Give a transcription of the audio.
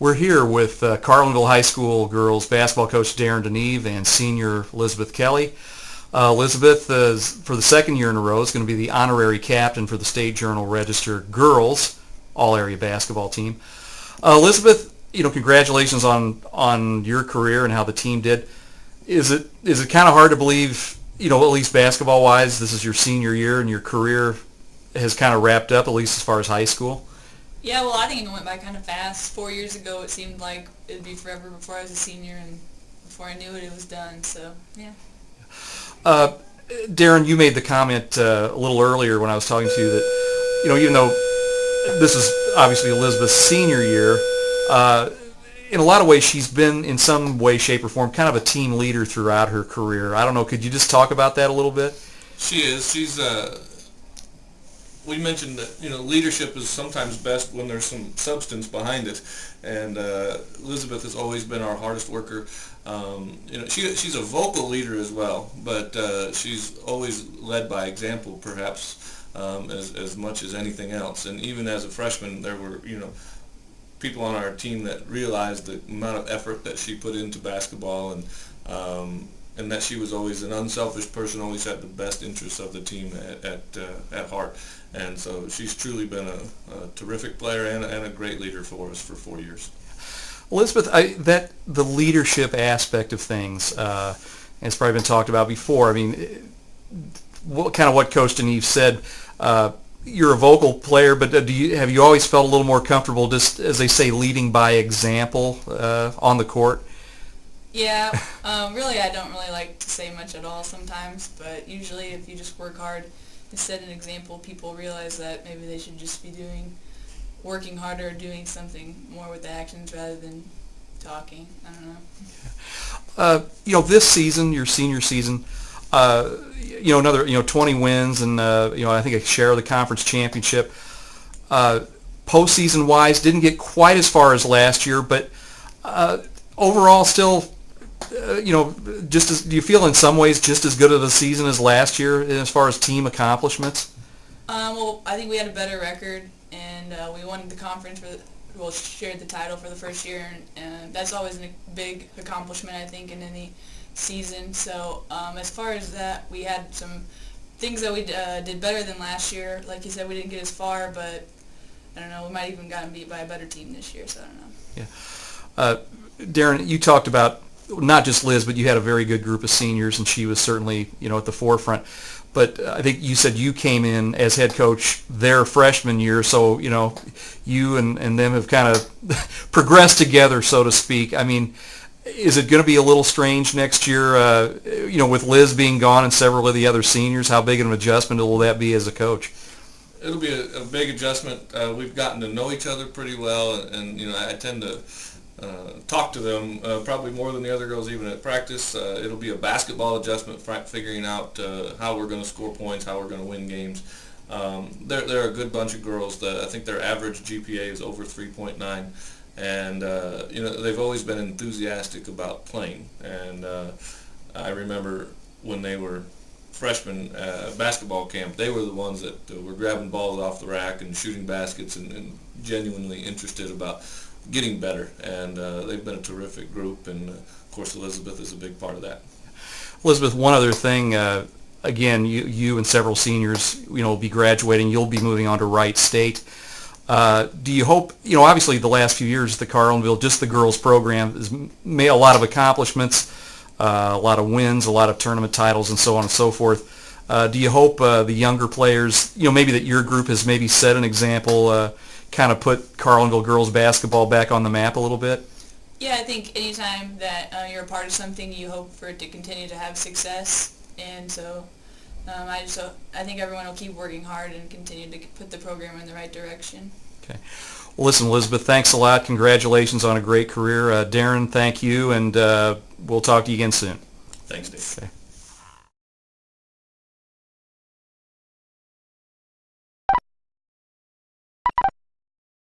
We're here with Carlinville High School girls basketball coach Darrin DeNeve and senior Elizabeth Kelly. Elizabeth, is, for the second year in a row, is going to be the honorary captain for the State Journal-Register girls all-area basketball team. Elizabeth, congratulations on your career and how the team did. Is it kind of hard to believe, at least basketball-wise, this is your senior year and your career has kind of wrapped up, at least as far as high school? Yeah, well, I think it went by kind of fast. 4 years ago, it seemed like it would be forever before I was a senior, and before I knew it, it was done. So, yeah. Darrin, you made the comment a little earlier when I was talking to you that, even though this is obviously Elizabeth's senior year, in a lot of ways she's been, in some way, shape, or form, kind of a team leader throughout her career. I don't know, could you just talk about that a little bit? She is. We mentioned that leadership is sometimes best when there's some substance behind it, and Elizabeth has always been our hardest worker. She's a vocal leader as well, but she's always led by example, perhaps as much as anything else. And even as a freshman, there were people on our team that realized the amount of effort that she put into basketball, and that she was always an unselfish person, always had the best interests of the team at heart. And so she's truly been a terrific player and a great leader for us for 4 years. Elizabeth, the leadership aspect of things, it's probably been talked about before. I mean, what Coach DeNeve said. You're a vocal player, but have you always felt a little more comfortable, just as they say, leading by example on the court? Yeah, really, I don't really like to say much at all sometimes, but usually if you just work hard and set an example, people realize that maybe they should just be working harder, doing something more with the actions rather than talking. I don't know. This season, your senior season, another 20 wins and I think a share of the conference championship. Postseason wise, didn't get quite as far as last year, but overall still. Do you feel in some ways just as good of a season as last year as far as team accomplishments? Well, I think we had a better record, and we won the conference shared the title for the first year, and that's always a big accomplishment, I think, in any season. So as far as that, we had some things that we did better than last year. Like you said, we didn't get as far, but I don't know, we might even gotten beat by a better team this year, so I don't know. Yeah. Darrin, you talked about not just Liz, but you had a very good group of seniors, and she was certainly, at the forefront. But I think you said you came in as head coach their freshman year, so, you and them have kind of progressed together, so to speak. I mean, is it going to be a little strange next year, with Liz being gone and several of the other seniors? How big of an adjustment will that be as a coach? It'll be a big adjustment. We've gotten to know each other pretty well, and, I tend to talk to them probably more than the other girls even at practice. It'll be a basketball adjustment, figuring out how we're going to score points, how we're going to win games. They're a good bunch of girls. I think their average GPA is over 3.9, and they've always been enthusiastic about playing. And I remember when they were freshmen basketball camp, they were the ones that were grabbing balls off the rack and shooting baskets and genuinely interested about getting better, and they've been a terrific group, and of course Elizabeth is a big part of that. Elizabeth, one other thing, again, you and several seniors, will be graduating. You'll be moving on to Wright State. Do you hope, obviously the last few years at the Carlinville, just the girls program has made a lot of accomplishments, a lot of wins, a lot of tournament titles, and so on and so forth. Do you hope the younger players, maybe that your group has maybe set an example, kind of put Carlinville girls basketball back on the map a little bit? Yeah, I think anytime that you're a part of something, you hope for it to continue to have success, and so I think everyone will keep working hard and continue to put the program in the right direction. Okay. Well, listen, Elizabeth, thanks a lot. Congratulations on a great career. Darrin, thank you, and we'll talk to you again soon. Thanks, Dave. Okay.